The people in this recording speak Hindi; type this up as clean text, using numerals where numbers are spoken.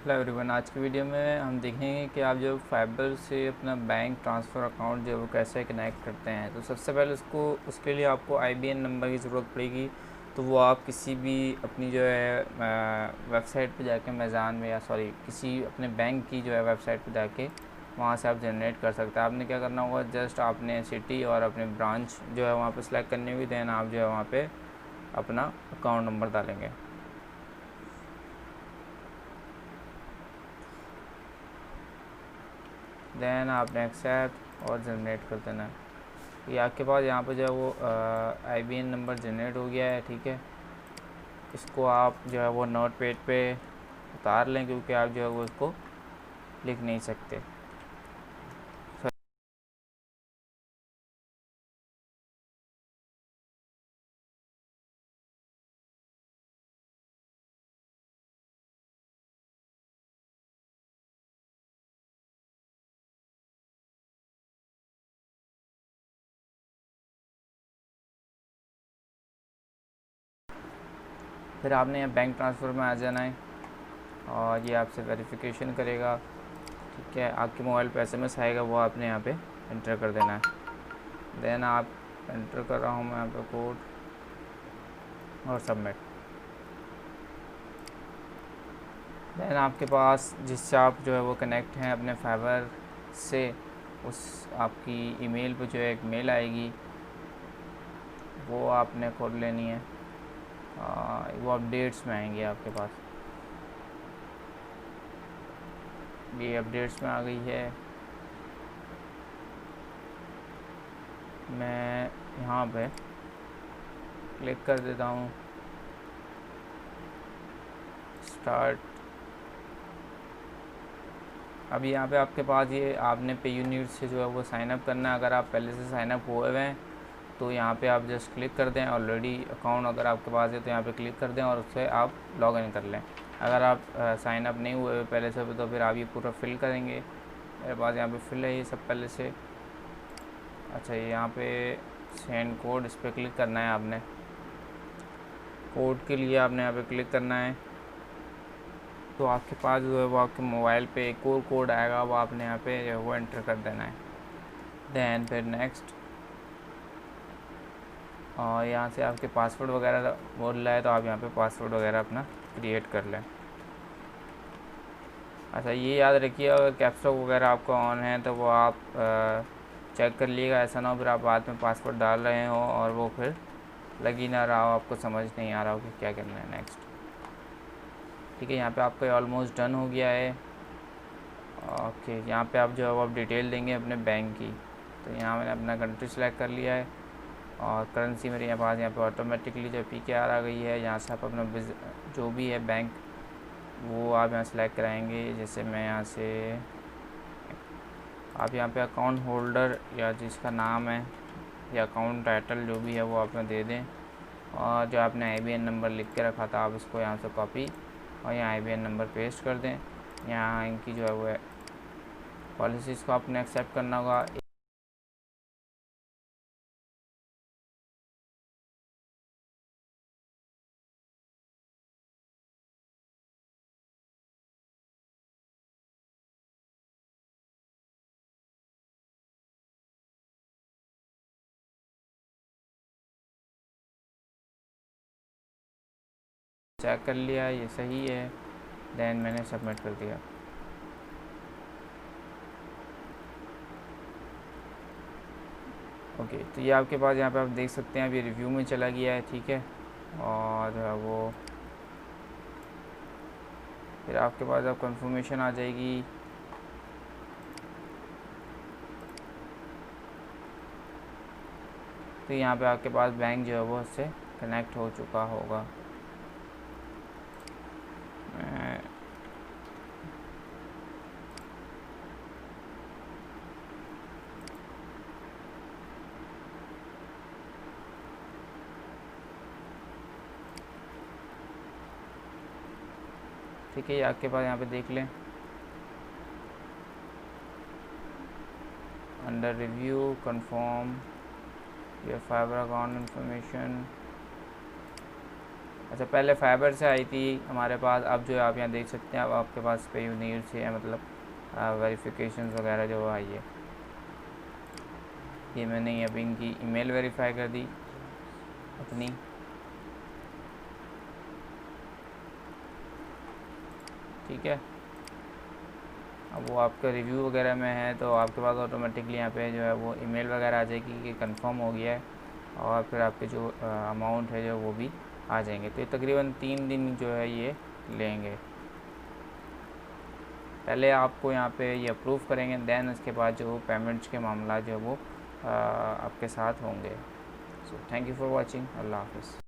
Hello everyone. आज की वीडियो में हम देखेंगे कि आप जो फाइबर से अपना बैंक ट्रांसफ़र अकाउंट जो है वो कैसे कनेक्ट करते हैं। तो सबसे पहले उसके लिए आपको IBAN नंबर की ज़रूरत पड़ेगी। तो वो आप किसी भी अपनी जो है वेबसाइट पे जाके अमेज़न में या किसी अपने बैंक की जो है वेबसाइट पे जाके वहाँ से आप जनरेट कर सकते हैं। आपने क्या करना होगा, जस्ट आपने सिटी और अपने ब्रांच जो है वहाँ पे सेलेक्ट करनी होगी। दैन आप जो है वहाँ पे अपना अकाउंट नंबर डालेंगे। दैन आपने एक्सेप्ट और जनरेट कर देना है। ये आपके पास यहाँ पे जो है वो IBAN नंबर जनरेट हो गया है। ठीक है, इसको आप जो है वो नोट पैड पे उतार लें, क्योंकि आप जो है वो इसको लिख नहीं सकते। फिर आपने यहाँ बैंक ट्रांसफ़र में आ जाना है और ये आपसे वेरिफिकेशन करेगा। ठीक है, आपके मोबाइल पे SMS आएगा, वो आपने यहाँ पे एंटर कर देना है। देन आप एंटर कर रहा हूँ मैं यहाँ पे कोड और सबमिट। देन आपके पास जिससे आप जो है वो कनेक्ट हैं अपने फाइबर से, उस आपकी ईमेल पे जो है एक मेल आएगी, वो आपने खोल लेनी है। वो अपडेट्स में आएंगे आपके पास। ये अपडेट्स में आ गई है। मैं यहाँ पे क्लिक कर देता हूँ स्टार्ट। अब यहाँ पे आपके पास ये आपने पेयूनिट से जो है वो साइन अप करना है। अगर आप पहले से साइन अप हुए हुए हैं तो यहाँ पे आप जस्ट क्लिक कर दें। ऑलरेडी अकाउंट अगर आपके पास है तो यहाँ पे क्लिक कर दें और उससे आप लॉग इन कर लें। अगर आप साइन अप नहीं हुए पहले से तो फिर आप ये पूरा फिल करेंगे। मेरे पास यहाँ पे फिल है ये सब पहले से। अच्छा, ये यहाँ पे सेंड कोड, इस पर क्लिक करना है आपने। कोड के लिए आपने यहाँ पे क्लिक करना है। तो आपके पास जो है वो आपके मोबाइल पे एक और कोड आएगा, वो आपने यहाँ पे जो है वो एंटर कर देना है। दैन फिर नेक्स्ट, और यहाँ से आपके पासवर्ड वगैरह बोल रहा है तो आप यहाँ पे पासवर्ड वगैरह अपना क्रिएट कर लें। अच्छा, ये याद रखिए अगर कैप्स लॉक वगैरह आपका ऑन है तो वो आप चेक कर लीजिएगा। ऐसा ना हो फिर आप बाद में पासवर्ड डाल रहे हो और वो फिर लग ही ना रहा हो, आपको समझ नहीं आ रहा हो कि क्या करना है नेक्स्ट। ठीक है, यहाँ पे आपका ऑलमोस्ट डन हो गया है। ओके, यहाँ पे आप जो है वो आप डिटेल देंगे अपने बैंक की। तो यहाँ मैंने अपना कंट्री सेलेक्ट कर लिया है और करेंसी मेरे यहाँ पे ऑटोमेटिकली जो PKR आ गई है। यहाँ से आप अपना जो भी है बैंक वो आप यहाँ सेलेक्ट कराएंगे। जैसे मैं यहाँ से आप यहाँ पे अकाउंट होल्डर या जिसका नाम है या अकाउंट टाइटल जो भी है वो आप दे दें। और जो आपने IBAN नंबर लिख के रखा था आप इसको यहाँ से कॉपी और यहाँ IBAN नंबर पेस्ट कर दें। यहाँ इनकी जो है वो पॉलिसीज़ को आपने एक्सेप्ट करना होगा। चेक कर लिया, ये सही है। देन मैंने सबमिट कर दिया। ओके, तो ये आपके पास यहाँ पे आप देख सकते हैं अभी रिव्यू में चला गया है। ठीक है, और जो है वो फिर आपके पास अब कंफर्मेशन आ जाएगी। तो यहाँ पे आपके पास बैंक जो है वो उससे कनेक्ट हो चुका होगा। ठीक है, ये आपके पास यहाँ पे देख लें under review confirm your fibre account information. अच्छा, पहले फाइबर से आई थी हमारे पास, अब जो है आप यहाँ देख सकते हैं अब आपके पास पेयूनियर से है, मतलब वेरिफिकेशन वगैरह जो आई है। ये मैंने अभी इनकी ईमेल वेरीफाई कर दी अपनी। ठीक है, अब वो आपका रिव्यू वगैरह में है तो आपके पास ऑटोमेटिकली यहाँ पे जो है वो ईमेल वगैरह आ जाएगी कि कंफर्म हो गया है, और फिर आपके जो अमाउंट है जो वो भी आ जाएंगे। तो ये तकरीबन 3 दिन जो है ये लेंगे। पहले आपको यहाँ पे ये अप्रूव करेंगे, देन उसके बाद जो पेमेंट्स के मामला जो है वो आपके साथ होंगे। So thank you for watching. अल्लाह हाफ़िज़।